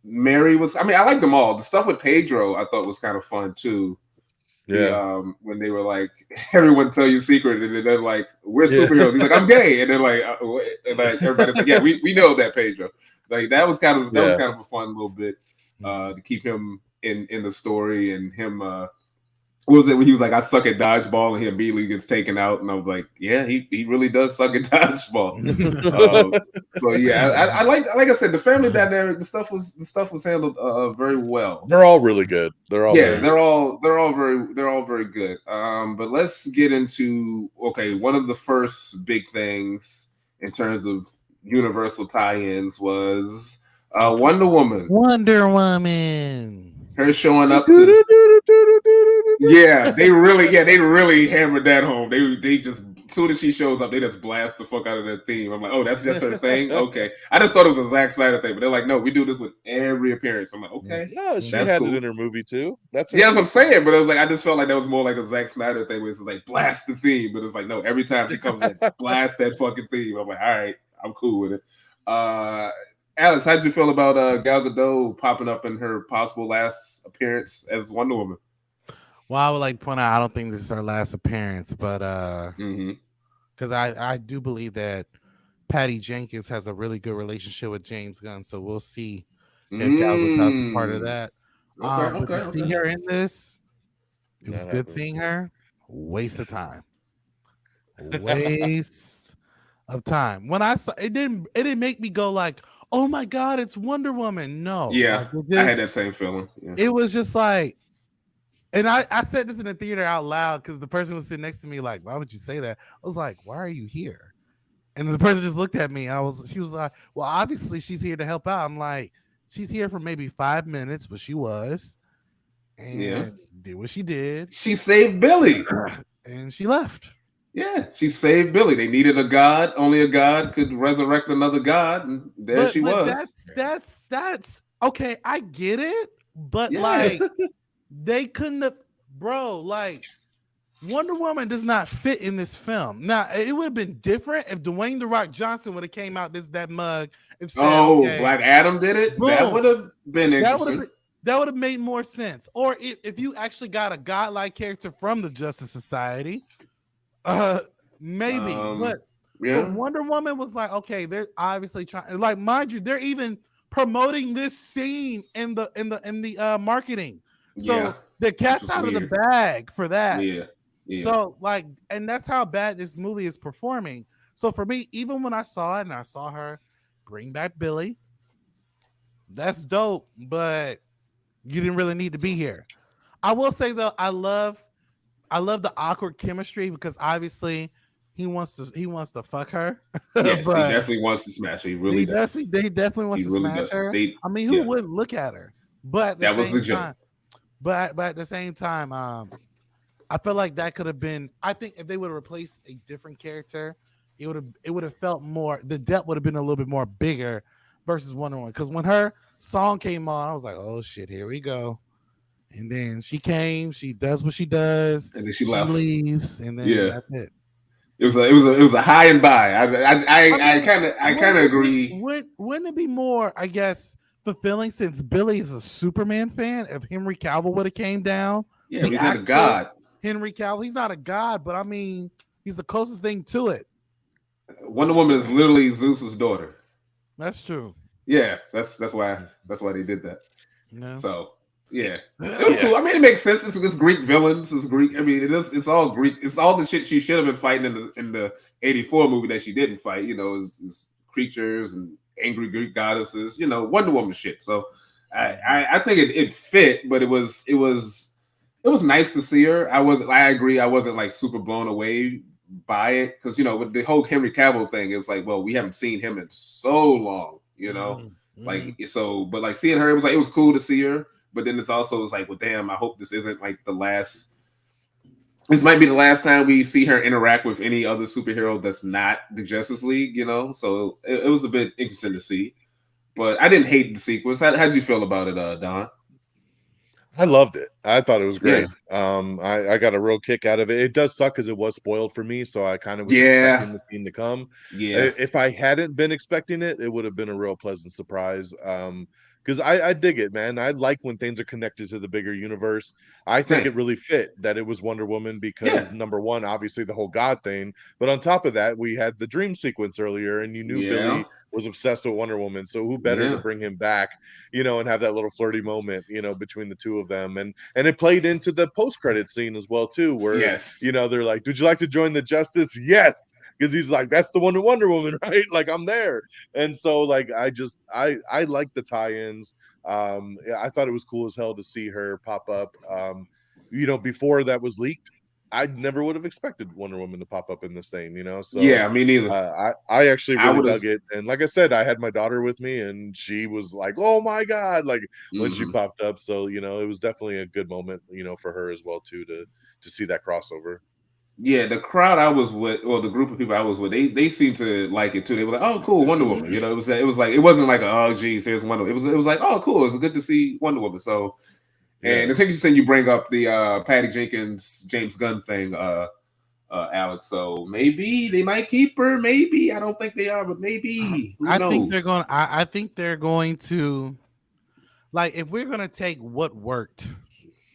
Mary was. I mean, I liked them all. The stuff with Pedro, I thought was kind of fun too. Yeah. When they were like, everyone tell you secret, and they're like, we're superheroes. He's like, I'm gay, and they're like, and like everybody's like, yeah, we know that, Pedro. Like that was kind of a fun little bit to keep him in the story, and him. What was it when he was like, I suck at dodgeball, and he immediately gets taken out, and I was like, yeah, he really does suck at dodgeball. So yeah, I like I said, the family dynamic, the stuff was handled very well. They're all really good. They're all very good. But let's get into one of the first big things in terms of Universal tie-ins was Wonder Woman. Wonder Woman. Her showing up to they really hammered that home. They just, as soon as she shows up, they just blast the fuck out of that theme. I'm like, oh, that's just her thing. Okay, I just thought it was a Zack Snyder thing, but they're like, no, we do this with every appearance. I'm like, okay, No, she that's had cool. it in her movie too. That's what I'm saying. But it was like, I just felt like that was more like a Zack Snyder thing, where it's like blast the theme. But it's like, no, every time she comes in, blast that fucking theme. I'm like, all right, I'm cool with it. Alex, how did you feel about Gal Gadot popping up in her possible last appearance as Wonder Woman? Well, I would like to point out, I don't think this is her last appearance, but because I do believe that Patty Jenkins has a really good relationship with James Gunn, so we'll see if Gal Gadot is part of that. But to see her in this, it was good seeing her. Waste of time. Waste of time. When I saw it, didn't make me go like, oh my god, it's Wonder Woman. No, yeah, I had that same feeling. Yeah. It was just like, and I said this in the theater out loud because the person was sitting next to me like, why would you say that? I was like, why are you here? And the person just looked at me. She was like, well, obviously she's here to help out. I'm like, she's here for maybe 5 minutes, but she was, and did what she did. She saved Billy, and she left. Yeah, she saved Billy. They needed a god. Only a god could resurrect another god, and there she was. That's okay. I get it, but like, they couldn't have, bro. Like, Wonder Woman does not fit in this film. Now, it would have been different if Dwayne "The Rock" Johnson would have came out that mug and said, okay, Black Adam did it. Boom. That would have been interesting. That would have made more sense. Or if you actually got a godlike character from the Justice Society. Maybe, but Wonder Woman was like, okay, they're obviously trying, like, mind you, they're even promoting this scene in the marketing, so the cat's out of the bag for that. So like, and that's how bad this movie is performing. So for me, even when I saw it and I saw her bring back Billy, that's dope, but you didn't really need to be here. I will say though, I love the awkward chemistry because obviously he wants to fuck her. Yes, he definitely wants to smash her. He really does. He definitely wants to smash her. I mean, who wouldn't look at her? But that was the joke. But at the same time, I feel like that could have been. I think if they would have replaced a different character, it would have felt more. The depth would have been a little bit more bigger versus Wonder Woman. Because when her song came on, I was like, oh shit, here we go. And then she came, she does what she does, and then she leaves, and then that's it. It was a high and by. I kind of agree. Wouldn't it be more, I guess, fulfilling since Billy is a Superman fan if Henry Cavill would have came down? Yeah, he's not a god. Henry Cavill, he's not a god, but I mean, he's the closest thing to it. Wonder Woman is literally Zeus's daughter. That's true. Yeah, that's why they did that. No. So. Yeah, it was cool. I mean, it makes sense. It's Greek villains. It's Greek. I mean, it's all Greek. It's all the shit she should have been fighting in the '84 movie that she didn't fight. You know, is creatures and angry Greek goddesses. You know, Wonder Woman shit. So I think it fit, but it was nice to see her. I agree. I wasn't like super blown away by it because, you know, with the whole Henry Cavill thing, it was like, well, we haven't seen him in so long. You know, like so. But like seeing her, it was cool to see her. But then it's like, well, damn, I hope this isn't like the last. This might be the last time we see her interact with any other superhero that's not the Justice League, you know? So it was a bit interesting to see. But I didn't hate the sequence. How'd you feel about it, Don? I loved it. I thought it was great. I got a real kick out of it. It does suck because it was spoiled for me, so I kind of was expecting the scene to come. Yeah. If I hadn't been expecting it, it would have been a real pleasant surprise. Because I dig it, man. I like when things are connected to the bigger universe. I think it really fit that it was Wonder Woman because number one, obviously the whole God thing, but on top of that, we had the dream sequence earlier, and you knew Billy was obsessed with Wonder Woman. So who better to bring him back, you know, and have that little flirty moment, you know, between the two of them, and it played into the post-credit scene as well too, where you know they're like, "Would you like to join the Justice?" Yes. Because he's like, that's the Wonder Woman, right? Like, I'm there. And so, like, I like the tie-ins. I thought it was cool as hell to see her pop up. You know, before that was leaked, I never would have expected Wonder Woman to pop up in this thing, So Yeah, me neither. I actually I really would've- dug it, and like I said, I had my daughter with me, and she was like, "Oh my god!" Like when she popped up. So it was definitely a good moment, for her as well too to see that crossover. Yeah, the crowd I was with, or the group of people I was with, they seemed to like it too. They were like, "Oh, cool, Wonder Woman." It was like it wasn't like, "Oh, geez, here's Wonder Woman." It was like, "Oh, cool, it's good to see Wonder Woman." So, and it's interesting you bring up the Patty Jenkins James Gunn thing, Alex. So maybe they might keep her. Maybe I don't think they are, but maybe who knows? I think they're going to, like, if we're gonna take what worked,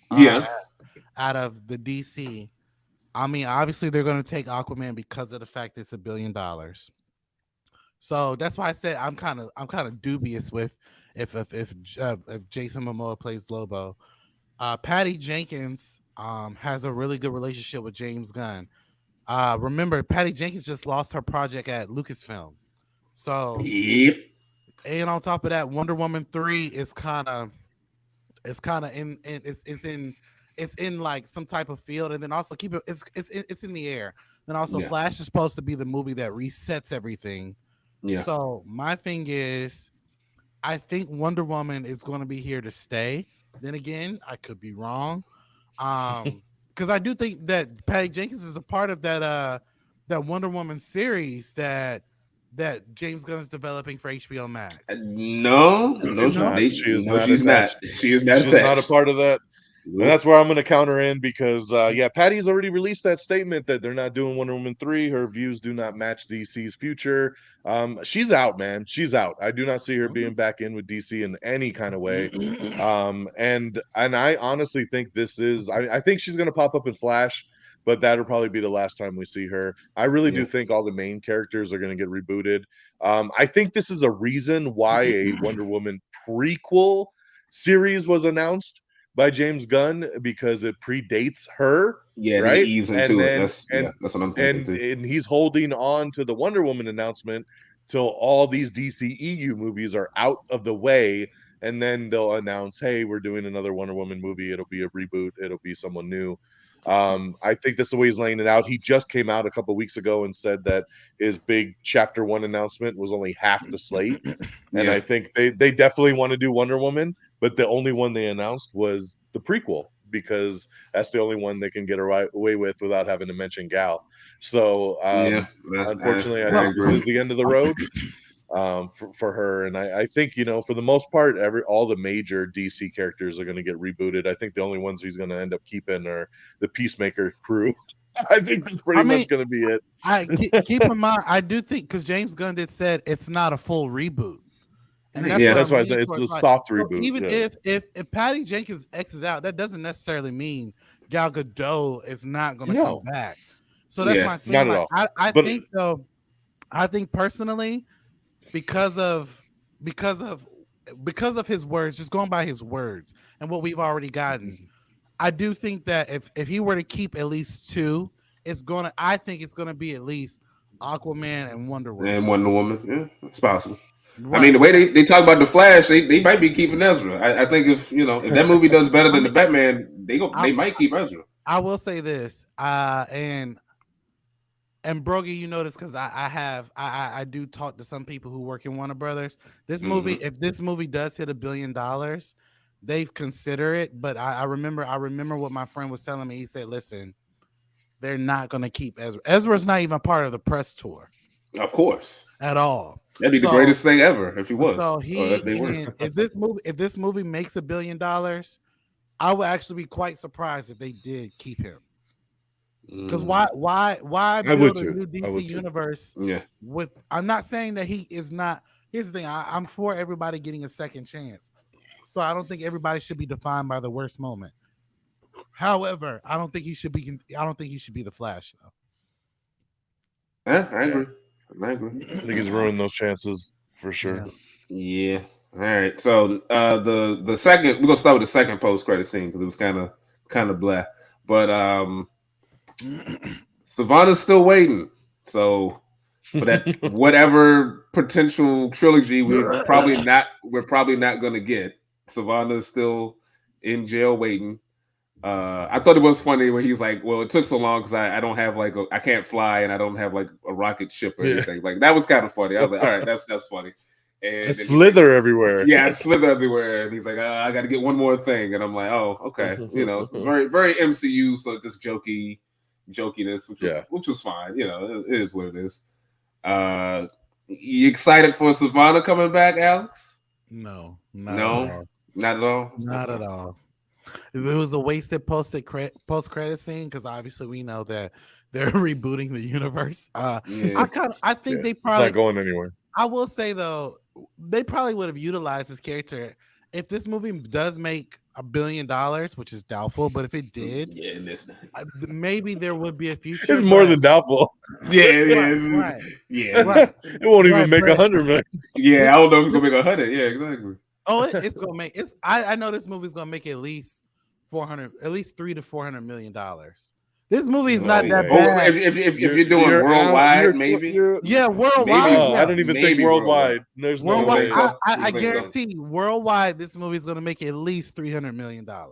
out of the DC. I mean, obviously they're going to take Aquaman because of the fact it's $1 billion. So that's why I said I'm kind of dubious with if Jason Momoa plays Lobo. Patty Jenkins has a really good relationship with James Gunn. Remember, Patty Jenkins just lost her project at Lucasfilm. So, and on top of that, Wonder Woman 3 is kind of it's in like some type of field, and then also keep it it's in the air. Then also Flash is supposed to be the movie that resets everything. So my thing is, I think Wonder Woman is going to be here to stay. Then again, I could be wrong, because I do think that Patty Jenkins is a part of that Wonder Woman series that James Gunn is developing for HBO Max. No, she's not. She is not attached. Not a part of that. And that's where I'm going to counter in because, Patty's already released that statement that they're not doing Wonder Woman 3. Her views do not match DC's future. She's out, man. She's out. I do not see her being back in with DC in any kind of way. And I honestly think I think she's going to pop up in Flash, but that'll probably be the last time we see her. I really do think all the main characters are going to get rebooted. I think this is a reason why a Wonder Woman prequel series was announced by James Gunn, because it predates her. Yeah, right? To ease into it. That's what I'm thinking too. And he's holding on to the Wonder Woman announcement till all these DCEU movies are out of the way, and then they'll announce, hey, we're doing another Wonder Woman movie. It'll be a reboot. It'll be someone new. I think that's the way he's laying it out. He just came out a couple weeks ago and said that his big Chapter 1 announcement was only half the slate. And I think they definitely want to do Wonder Woman, but the only one they announced was the prequel, because that's the only one they can get away with without having to mention Gal. So unfortunately, I think this is the end of the road for her. And I think, for the most part, all the major DC characters are going to get rebooted. I think the only ones he's going to end up keeping are the Peacemaker crew. I think that's pretty much going to be it. I keep in mind, I do think, because James Gunn did said it's not a full reboot. And that's why I said it's a soft reboot. Even if Patty Jenkins X's out, that doesn't necessarily mean Gal Gadot is not going to come back. So that's my thing. Not at all. I think personally, because of his words, just going by his words and what we've already gotten, I do think that if he were to keep at least two, I think it's gonna be at least Aquaman and Wonder Woman. It's possible. Right. I mean, the way they talk about the Flash, they might be keeping Ezra. I think if that movie does better than the Batman, they might keep Ezra. I will say this, and Brogi, you know this because I do talk to some people who work in Warner Brothers. This movie, if this movie does hit $1 billion, they've considered it. But I remember what my friend was telling me. He said, "Listen, they're not going to keep Ezra. Ezra's not even part of the press tour, of course, at all. That'd be the greatest thing ever if he was. So if this movie makes $1 billion, I would actually be quite surprised if they did keep him. Because why build a new DC universe? With, I'm not saying that he is not. Here's the thing: I'm for everybody getting a second chance. So I don't think everybody should be defined by the worst moment. However, I don't think he should be. I don't think he should be the Flash, though. I agree. I think he's ruined those chances for sure. Yeah. All right. So the second, we're gonna start with the second post-credit scene because it was kind of blah, but Savannah's still waiting. So for that whatever potential trilogy we're probably not going to get. Savannah's still in jail waiting. I thought it was funny when he's like, "Well, it took so long because I don't have like I can't fly and I don't have like a rocket ship or Yeah. anything." Like that was kind of funny. I was like, "All right, that's funny." I And then he's like, slither everywhere. "Yeah, I slither everywhere." And he's like, "I got to get one more thing." And I'm like, "Oh, okay." Very very MCU, so just jokiness, which was fine. It is what it is. You excited for Savannah coming back, Alex? No, Not at all. Not at all. It was a wasted post credit scene because obviously we know that they're rebooting the universe. I think they probably it's not going anywhere. I will say though, they probably would have utilized this character if this movie does make $1 billion, which is doubtful. But if it did, maybe there would be a future. It's more than doubtful. Right. It won't even make 100 million. Yeah, I don't know if it's gonna make 100. Yeah, exactly. Oh, it's gonna make it's. I know this movie's gonna make at least 400, at least $300 to $400 million. This movie is not that bad. If you're doing worldwide, maybe. Yeah, worldwide. Maybe. I don't even think worldwide. There's no way. I guarantee worldwide, this movie is gonna make at least $300 million. I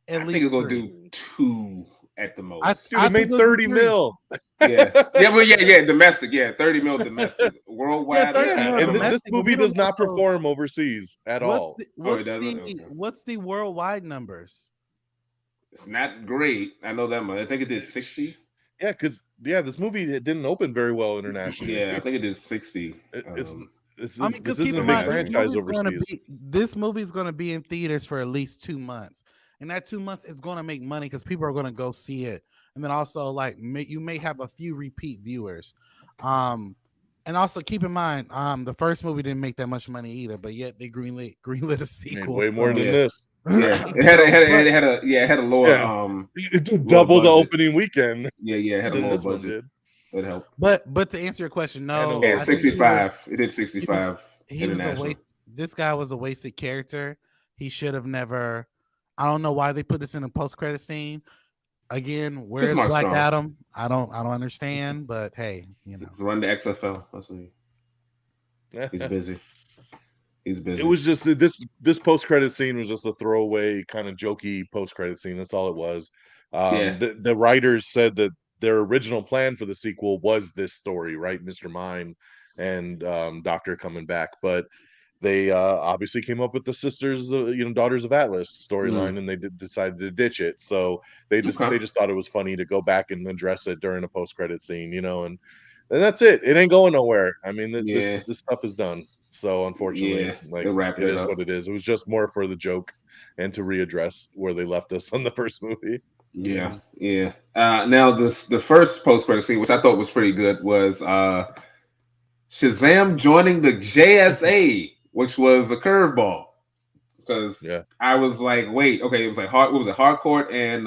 think it's gonna do 2 at the most. I made 30 mil. Domestic. Yeah, 30 mil domestic. Worldwide. And this movie does not perform overseas at all. What's the worldwide numbers? It's not great. I know that much. I think it did 60. Yeah, because this movie didn't open very well internationally. Yeah, I think it did 60. This isn't a big franchise overseas. This movie's going to be in theaters for at least 2 months, and that 2 months is going to make money because people are going to go see it, and then also you may have a few repeat viewers. And also keep in mind, the first movie didn't make that much money either, but yet they greenlit a sequel. Way more than this. Yeah, it had a lower it double the opening weekend. Yeah, it had a lower budget. It helped. But to answer your question, no. Yeah, 65. It did 65. He was a waste. This guy was a wasted character. He should have never. I don't know why they put this in a post-credit scene. Again, where's Black Adam? I don't understand, but hey, run the XFL. That's what he's busy. He's busy. It was just this post-credit scene was just a throwaway kind of jokey post-credit scene. That's all it was. The writers said that their original plan for the sequel was this story, right? Mr. Mime and Doctor coming back, but they obviously came up with the sisters, Daughters of Atlas storyline, and they decided to ditch it. So they just thought it was funny to go back and address it during a post-credit scene, and that's it. It ain't going nowhere. I mean, this stuff is done. So unfortunately, it is what it is. It was just more for the joke and to readdress where they left us on the first movie. Yeah. Now the first post-credit scene, which I thought was pretty good, was Shazam joining the JSA, which was a curveball. Because I was like, wait, okay, it was like what was it, Hardcourt and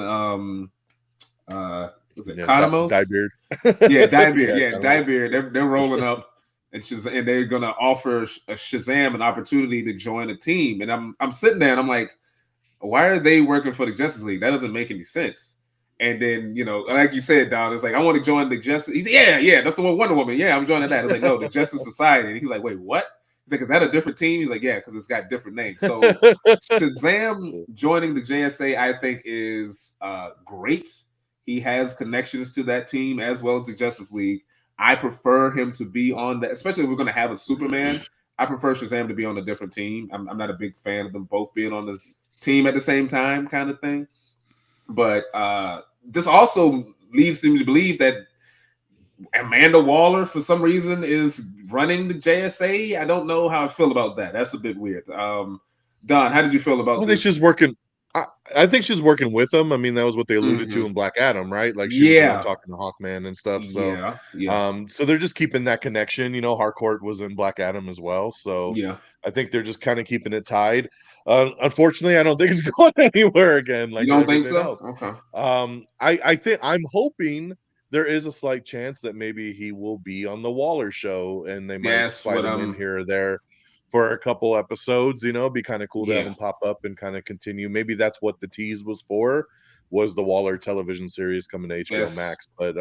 was it Cosmos? Diebeard. Diebeard. Diebeard. They're rolling up. And they're gonna offer Shazam an opportunity to join a team, and I'm sitting there and I'm like, why are they working for the Justice League? That doesn't make any sense. And then like you said, Don, it's like I want to join the Justice. He's that's the one Wonder Woman. Yeah, I'm joining that. It's like no, the Justice Society. And he's like, wait, what? He's like, is that a different team? He's like, yeah, because it's got different names. So Shazam joining the JSA, I think, is great. He has connections to that team as well as the Justice League. I prefer him to be on that, especially if we're going to have a Superman. I prefer Shazam to be on a different team. I'm not a big fan of them both being on the team at the same time, kind of thing. But this also leads me to believe that Amanda Waller, for some reason, is running the JSA. I don't know how I feel about that. That's a bit weird. Don, how did you feel about this? I think she's working. I think she's working with them. I mean, that was what they alluded to in Black Adam, right? Like she was talking to Hawkman and stuff. So so they're just keeping that connection. Harcourt was in Black Adam as well. So I think they're just kind of keeping it tied. Unfortunately, I don't think it's going anywhere again. Like you don't think so? Else. Okay. I think I'm hoping there is a slight chance that maybe he will be on the Waller show and they might slide him in here or there for a couple episodes, be kind of cool to have him pop up and kind of continue. Maybe that's what the tease was the Waller television series coming to HBO Max. But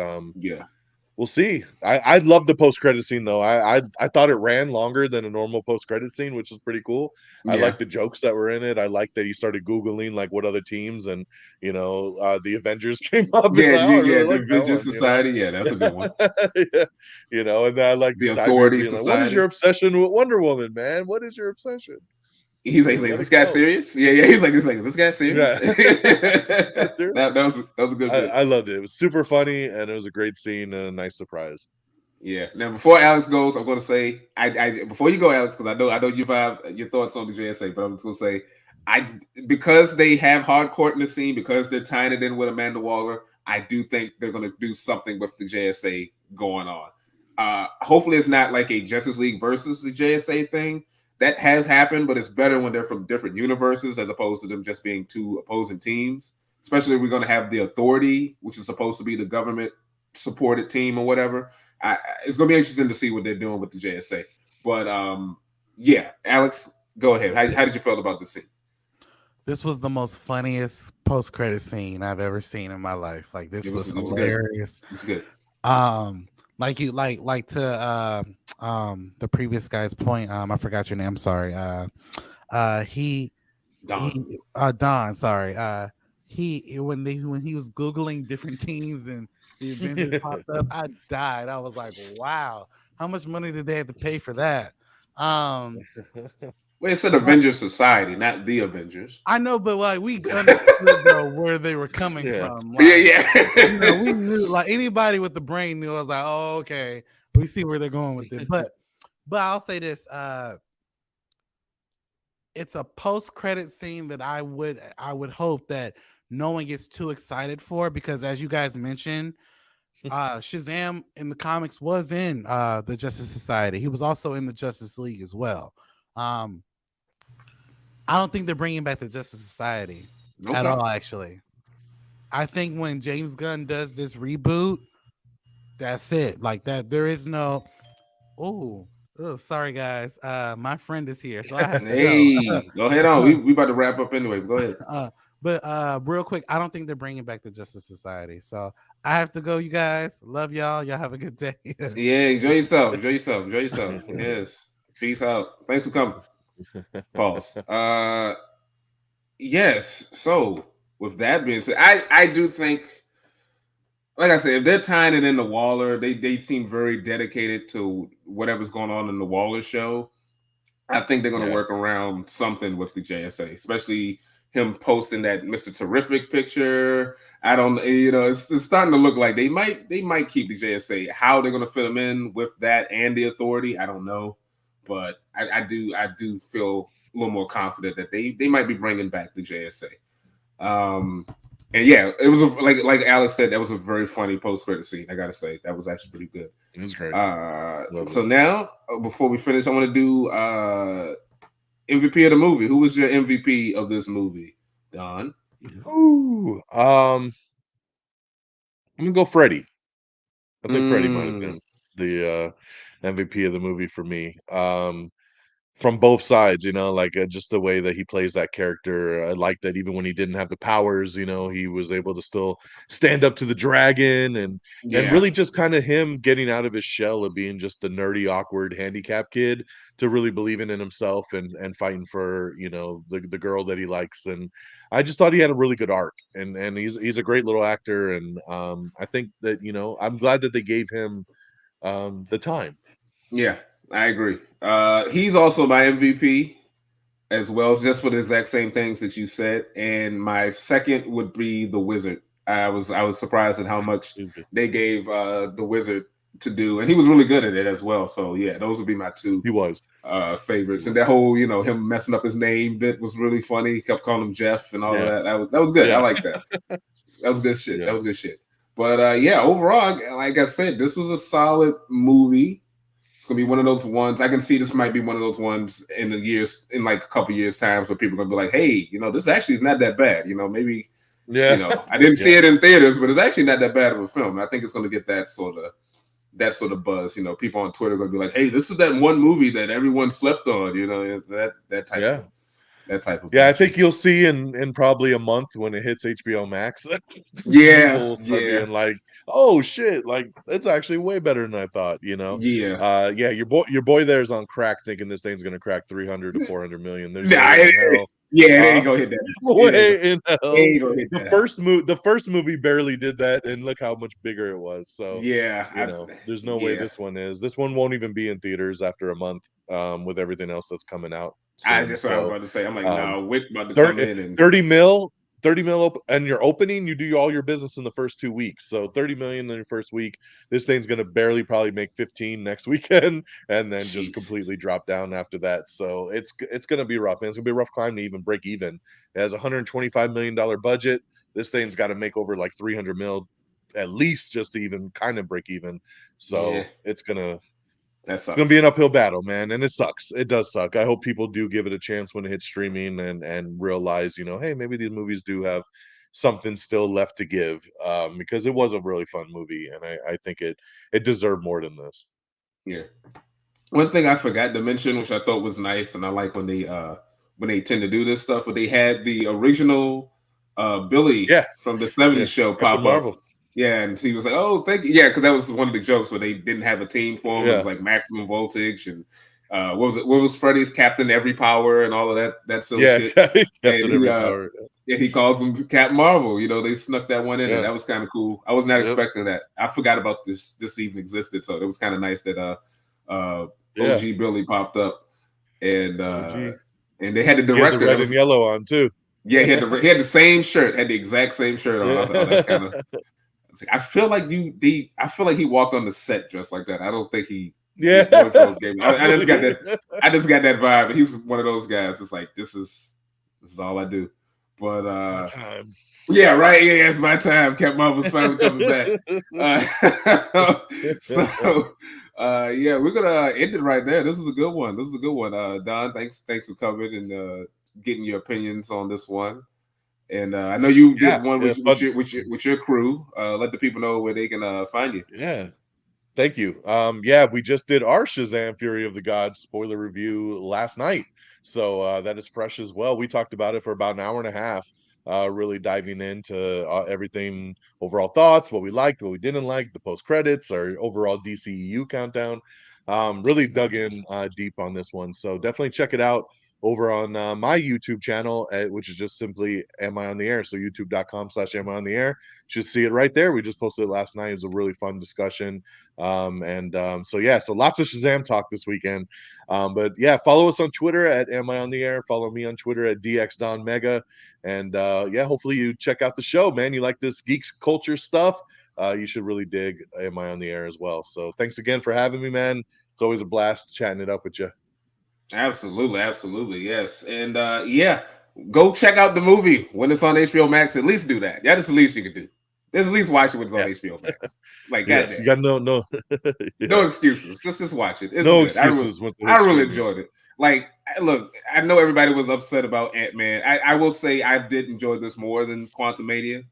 We'll see. I love the post credit scene though. I thought it ran longer than a normal post credit scene, which was pretty cool. I Yeah, like the jokes that were in it. I like that he started googling like what other teams and the Avengers came up. It's yeah, like, oh, I really the like that Avengers one. Society. Yeah, that's a good one. Yeah, and then I like The Diamond Authority being like, "What is Society. your obsession with Wonder Woman, man? What is your obsession? He's like, is Let this it guy go." serious? Yeah. He's like, is this guy serious? Yeah, that was a good bit. I loved it. It was super funny, and it was a great scene and a nice surprise. Yeah. Now, before Alex goes, I'm going to say, I before you go, Alex, because I know you have your thoughts on the JSA, but I'm just going to say, because they have hardcore in the scene, because they're tying it in with Amanda Waller, I do think they're going to do something with the JSA going on. Hopefully, it's not like a Justice League versus the JSA thing. That has happened, but it's better when they're from different universes as opposed to them just being two opposing teams. Especially if we're going to have the Authority, which is supposed to be the government supported team or whatever. It's going to be interesting to see what they're doing with the JSA. But yeah, Alex, go ahead. How did you feel about the scene? This was the most funniest post credit scene I've ever seen in my life. Like this was hilarious. It's good. Like you like to the previous guy's point. I forgot your name. I'm sorry. Don. Sorry. When he was googling different teams and the Avengers popped up, I died. I was like, wow, how much money did they have to pay for that? Well, it said Avengers Society, not the Avengers. I know, but like we understood though where they were coming from. Like, we knew, like anybody with the brain knew. I was like, oh, okay, we see where they're going with it. But I'll say this: it's a post-credit scene that I would hope that no one gets too excited for, because as you guys mentioned, Shazam in the comics was in the Justice Society. He was also in the Justice League as well. I don't think they're bringing back the Justice Society at all, actually. I think when James Gunn does this reboot, that's it. Like that, there is no. Oh, sorry guys. My friend is here, so I have to go ahead on. We about to wrap up anyway. Go ahead. But real quick, I don't think they're bringing back the Justice Society, so I have to go. You guys, love y'all. Y'all have a good day. Yeah, enjoy yourself. Yes, peace out. Thanks for coming. Pause. Yes. So with that being said, I do think, like I said, if they're tying it into Waller, they seem very dedicated to whatever's going on in the Waller show. I think they're going to work around something with the JSA, especially him posting that Mr. Terrific picture. I don't, it's starting to look like they might keep the JSA. How they're going to fit them in with that and the Authority, I don't know. But I do feel a little more confident that they might be bringing back the JSA. And yeah, it was like Alex said, that was a very funny post-credit scene. I gotta say, that was actually pretty good. It was great. So now, before we finish, I want to do MVP of the movie. Who was your MVP of this movie, Don? Ooh, I'm gonna go Freddie. I think Freddie might have been the MVP of the movie for me. From both sides, like just the way that he plays that character. I like that even when he didn't have the powers, he was able to still stand up to the dragon and really just kind of him getting out of his shell of being just the nerdy, awkward, handicapped kid to really believing in himself and fighting for, the girl that he likes. And I just thought he had a really good arc, and he's a great little actor. And I think that, I'm glad that they gave him the time. Yeah, I agree. He's also my MVP as well, just for the exact same things that you said. And my second would be the Wizard. I was surprised at how much they gave the Wizard to do, and he was really good at it as well. So yeah, those would be my two. He was favorites, and that whole him messing up his name bit was really funny. He kept calling him Jeff and all of that. That was good. I like that. That was good shit. That was good shit. But overall, like I said, this was a solid movie. It's gonna be one of those ones. I can see this might be one of those ones in like a couple years times where people are gonna be like, hey, this actually is not that bad. Maybe I didn't see it in theaters, but it's actually not that bad of a film. I think it's gonna get that sort of buzz. People on Twitter are gonna be like, hey, this is that one movie that everyone slept on, that type of thing. that type of Yeah, I bullshit. think you'll see in probably a month when it hits HBO Max, Yeah, people will start yeah, being like, "Oh shit, like it's actually way better than I thought," you know? yeah. Yeah, your boy there's on crack thinking this thing's gonna crack 300 to 400 million. There's no Nah, way in hell. yeah, it Huh? ain't gonna hit that. No It ain't gonna. way in It hell. ain't gonna hit that. The first movie barely did that, and look how much bigger it was. So, Yeah, there's no way yeah. this one is. This one won't even be in theaters after a month, with everything else that's coming out I soon. just what I was So, about to say. I'm like, um, nah, Wick about to come 30, in and 30 mil, 30 mil, and you're opening, you do all your business in the first 2 weeks. So 30 million in your first week. This thing's gonna barely probably make 15 next weekend, and then just Jesus. completely drop down after that. So it's gonna be rough, man. It's gonna be a rough climb to even break even. It has a $125 million budget. This thing's got to make over like 300 mil at least just to even kind of break even. Yeah, So it's gonna that be sucks. an uphill battle, man, and it sucks. It does suck. I hope people do give it a chance when it hits streaming and realize, hey, maybe these movies do have something still left to give, because it was a really fun movie, and I think it deserved more than this. Yeah. One thing I forgot to mention, which I thought was nice, and I like when they tend to do this stuff, but they had the original Billy Yeah, from the '70s yeah, show Captain pop up. Marvel. Yeah, and he was like, "Oh, thank you." Yeah, because that was one of the jokes where they didn't have a team for him. It was Yeah, like maximum voltage and what was it? What was Freddy's Captain Every Power and all of that silly yeah, shit. And Captain Every Power. yeah, he calls him Captain Marvel. They snuck that one in there. Yeah, That was kind of cool. I was not yep, expecting that. I forgot about this even existed, so it was kind of nice that uh yeah. OG Billy popped up and OG. they had the He had the director. That red and was yellow on too. yeah, he had the same shirt, had the exact same shirt on. I was like, oh, that's Yeah, kind of. I feel like I feel like he walked on the set dressed like that. I don't think yeah, wardrobe gave me. I just got probably. that. I just got that vibe. He's one of those guys. It's like this is all I do. But It's my time. yeah, right. Yeah, it's my time. Captain Marvel's finally coming back. So yeah, we're gonna end it right there. This is a good one. This is a good one. Don, thanks for coming and getting your opinions on this one. And I know you Yeah, did one yeah, fun. with your crew. Let the people know where they can find you. Yeah. Thank you. Yeah, we just did our Shazam Fury of the Gods spoiler review last night. So that is fresh as well. We talked about it for about an hour and a half, really diving into everything, overall thoughts, what we liked, what we didn't like, the post credits, our overall DCEU countdown. Really dug in deep on this one. So definitely check it out over on my YouTube channel, which is just simply Am I on the Air? So youtube.com/Am I on the Air. Should see it right there. We just posted it last night. It was a really fun discussion. So yeah, so lots of Shazam talk this weekend. But yeah, follow us on Twitter at Am I on the Air. Follow me on Twitter at DXDonMega. And yeah, hopefully you check out the show, man. You like this geeks culture stuff. You should really dig Am I on the Air as well. So thanks again for having me, man. It's always a blast chatting it up with you. Absolutely, yes. And yeah, go check out the movie when it's on HBO Max. At least do that. Yeah, that's the least you can do. There's at least watch it when it's on Yeah. HBO Max. Like, Yes, you goddamn, got no no yeah. excuses. Just watch it. It's No good. excuses with the I hit really streaming. enjoyed it. Like, look, I know everybody was upset about Ant-Man. I will say I did enjoy this more than Quantumania.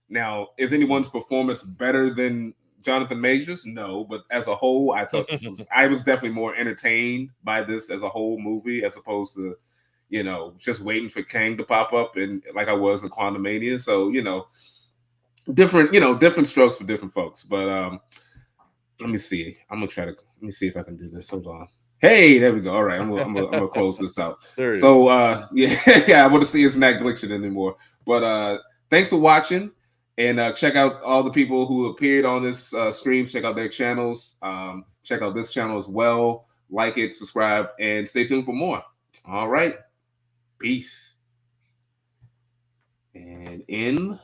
Now, is anyone's performance better than Jonathan Majors? No, but as a whole, I thought I was definitely more entertained by this as a whole movie as opposed to, just waiting for Kang to pop up and like I was in Quantumania. So, different strokes for different folks. But let me see. Let me see if I can do this. Hold on. Hey, there we go. All right, I'm gonna close this out. There he So is. yeah, I want to see it's not glitching anymore. But thanks for watching. And check out all the people who appeared on this stream. Check out their channels. Check out this channel as well. Like it, subscribe, and stay tuned for more. All right. Peace. And in